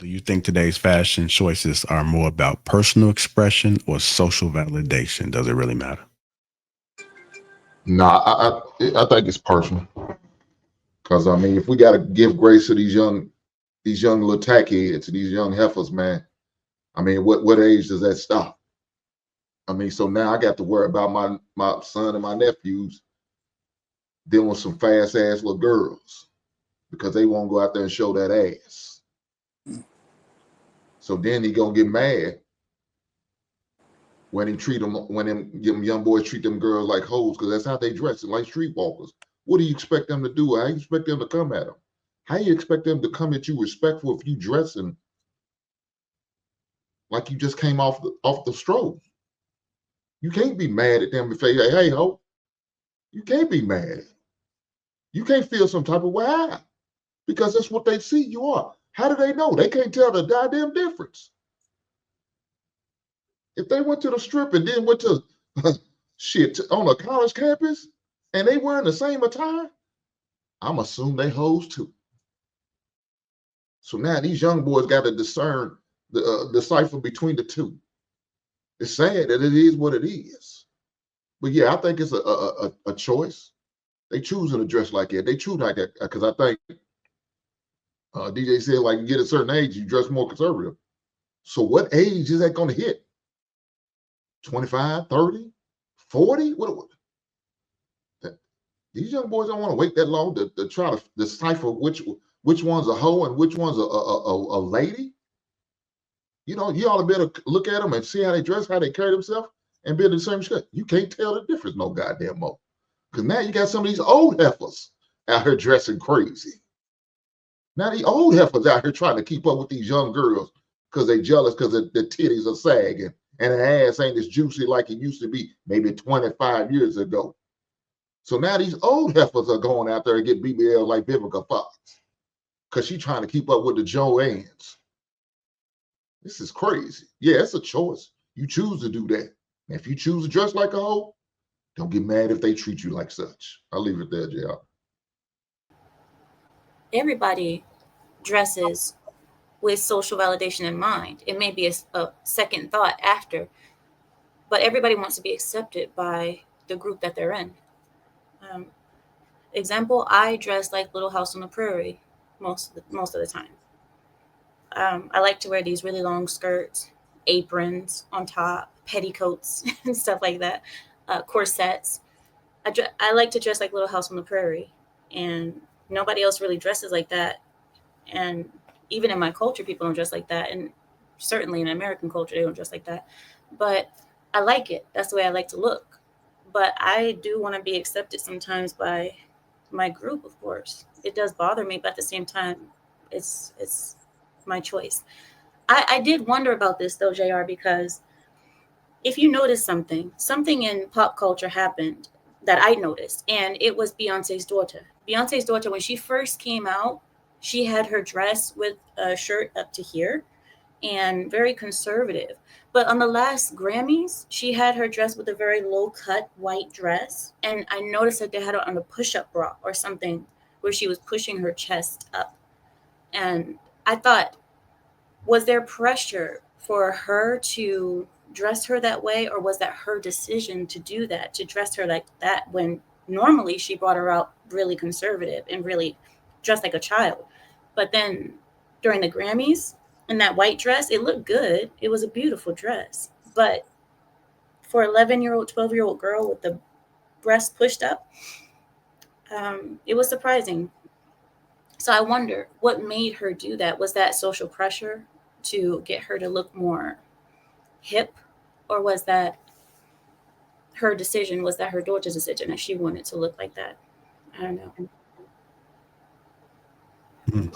Do you think today's fashion choices are more about personal expression or social validation? Does it really matter? Nah, I think it's personal. Cause I mean, if we gotta give grace to these young little tack heads, these young heifers, man. I mean, what age does that stop? I mean, so now I got to worry about my son and my nephews dealing with some fast ass little girls because they won't go out there and show that ass. So then he gonna get mad when he treat them when them young boys treat them girls like hoes because that's how they dress, like streetwalkers. What do you expect them to do? How you expect them to come at them? How you expect them to come at you respectful if you dressing like you just came off the stroke? You can't be mad at them if they say, hey ho. You can't be mad. You can't feel some type of way. Why? Because that's what they see you are. How do they know? They can't tell the goddamn difference. If they went to the strip and then went to shit on a college campus and they wearing the same attire, I'm assuming they hoes too. So now these young boys got to discern the decipher between the two. It's sad that it is what it is, but yeah, I think it's a choice. They choosing to dress like that. They choose like that because I think DJ said like you get a certain age, you dress more conservative. So what age is that going to hit? 25, 30, 40? These young boys don't want to wait that long to try to decipher which one's a hoe and which one's a lady. You know, you ought to be able to look at them and see how they dress, how they carry themselves, and be in the same shit. You can't tell the difference no goddamn more. Because now you got some of these old heifers out here dressing crazy. Now the old heifers out here trying to keep up with these young girls because they jealous because the titties are sagging and the ass ain't as juicy like it used to be maybe 25 years ago. So now these old heifers are going out there and get BBL like Vivica Fox because she trying to keep up with the Joannes. This is crazy. Yeah, it's a choice. You choose to do that. And if you choose to dress like a hoe, don't get mad if they treat you like such. I'll leave it there, JR. Everybody dresses with social validation in mind. It may be a second thought after, but everybody wants to be accepted by the group that they're in. Um, Example: I dress like Little House on the Prairie most of the time. I like to wear these really long skirts, aprons on top, petticoats, and stuff like that, corsets. I like to dress like Little House on the Prairie, and nobody else really dresses like that. And even in my culture, people don't dress like that, and certainly in American culture, they don't dress like that. But I like it. That's the way I like to look. But I do want to be accepted sometimes by my group, of course. It does bother me, but at the same time, it's my choice. I did wonder about this though, JR, because if you notice something in pop culture happened that I noticed, and it was Beyonce's daughter. Beyonce's daughter, when she first came out, she had her dress with a shirt up to here and very conservative. But on the last Grammys, she had her dress with a very low cut white dress. And I noticed that they had her on a push up bra or something where she was pushing her chest up. And I thought, was there pressure for her to dress her that way, or was that her decision to do that, to dress her like that when normally she brought her out really conservative and really dressed like a child? But then during the Grammys, in that white dress, it looked good. It was a beautiful dress. But for 11-year-old, 12-year-old girl with the breast pushed up, it was surprising. So I wonder what made her do that. Was that social pressure to get her to look more hip, or was that her decision? Was that her daughter's decision that she wanted to look like that? I don't know. Hmm.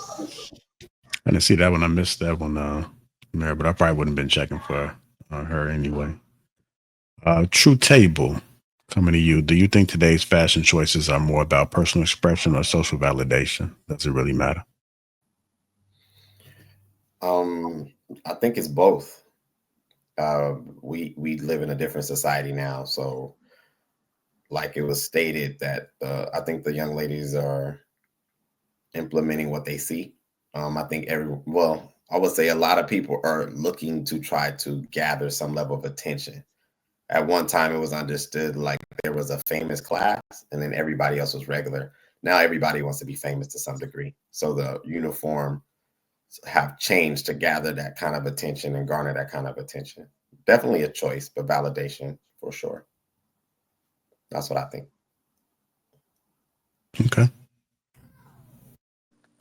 I didn't see that one. I missed that one, Mary, but I probably wouldn't have been checking for her anyway. True Table, coming to you. Do you think today's fashion choices are more about personal expression or social validation? Does it really matter? Um, I think it's both. Uh, we live in a different society now, so like it was stated that I think the young ladies are implementing what they see. I think I would say a lot of people are looking to try to gather some level of attention. At one time, it was understood like there was a famous class and then everybody else was regular. Now everybody wants to be famous to some degree. So the uniform have changed to gather that kind of attention and garner that kind of attention. Definitely a choice, but validation for sure. That's what I think. Okay.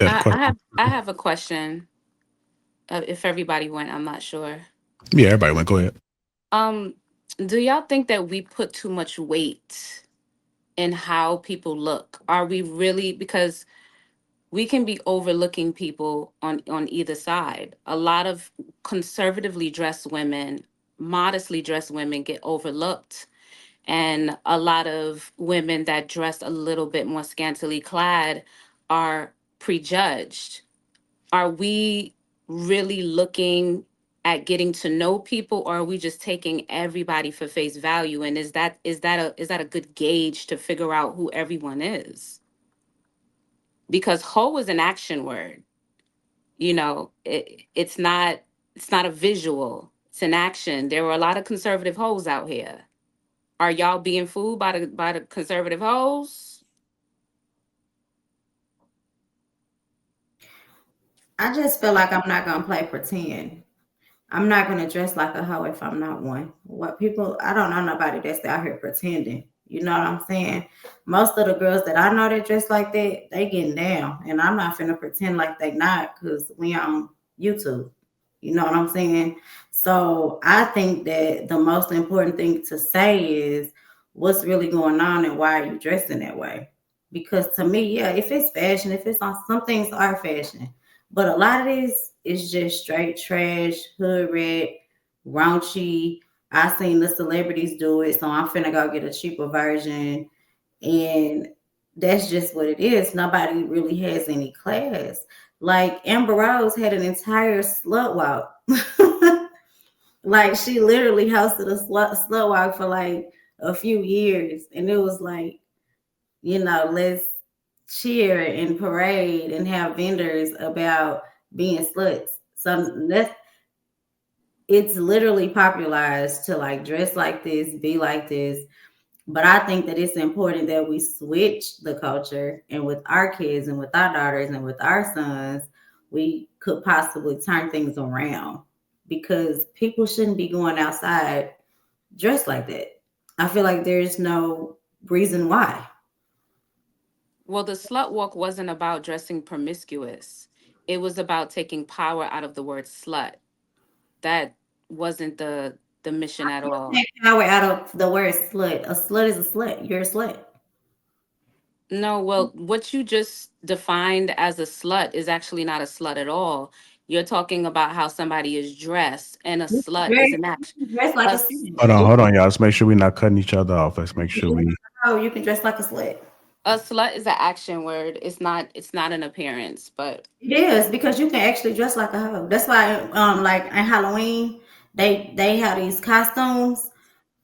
I have a question. If everybody went, I'm not sure. Yeah, everybody went. Go ahead. Do y'all think that we put too much weight in how people look? Are we really, because we can be overlooking people on either side. A lot of conservatively dressed women, modestly dressed women get overlooked, and a lot of women that dress a little bit more scantily clad are prejudged. Are we really looking at getting to know people, or are we just taking everybody for face value? And is that a good gauge to figure out who everyone is? Because hoe is an action word. You know, it's not a visual, it's an action. There were a lot of conservative hoes out here. Are y'all being fooled by the conservative hoes? I just feel like I'm not gonna play pretend. I'm not gonna dress like a hoe if I'm not one. What people, I don't know nobody that's out here pretending. You know what I'm saying? Most of the girls that I know that dress like that, they getting down, and I'm not finna pretend like they not, because we on YouTube. You know what I'm saying? So I think that the most important thing to say is what's really going on and why are you dressing that way? Because to me, yeah, if it's fashion, if it's on, some things are fashion, but a lot of this is just straight trash, hood red, raunchy. I seen the celebrities do it, so I'm finna go get a cheaper version. And that's just what it is. Nobody really has any class. Like Amber Rose had an entire slut walk. Like she literally hosted a slut walk for like a few years. And it was like, you know, let's cheer and parade and have vendors about being sluts. So that's, it's literally popularized to like dress like this, be like this. But I think that it's important that we switch the culture, and with our kids and with our daughters and with our sons, we could possibly turn things around, because people shouldn't be going outside dressed like that. I feel like there's no reason why. Well, the slut walk wasn't about dressing promiscuous. It was about taking power out of the word slut. That wasn't the mission at all. Take power out of the word slut. A slut is a slut. You're a slut. No, well, what you just defined as a slut is actually not a slut at all. You're talking about how somebody is dressed, and a slut is an action. Dress like a A- slut. Hold on, y'all. Let's make sure we're not cutting each other off. Let's make sure we. Oh, you can dress like a slut. A slut is an action word. It's not an appearance, but It is, because you can actually dress like a hoe. That's why, like in Halloween, they have these costumes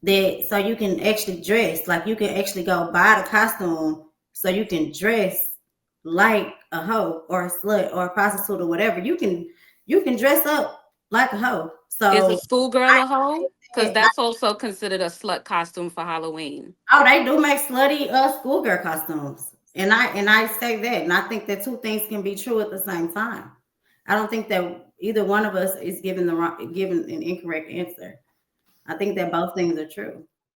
that, so you can actually dress, like you can actually go buy the costume so you can dress like a hoe or a slut or a prostitute or whatever. You can dress up like a hoe. is So a schoolgirl a hoe? Because I, that's also considered a slut costume for Halloween. oh, they do make slutty schoolgirl costumes, and I say that, and I think that two things can be true at the same time. I don't think that either one of us is giving an incorrect answer. I think that both things are true.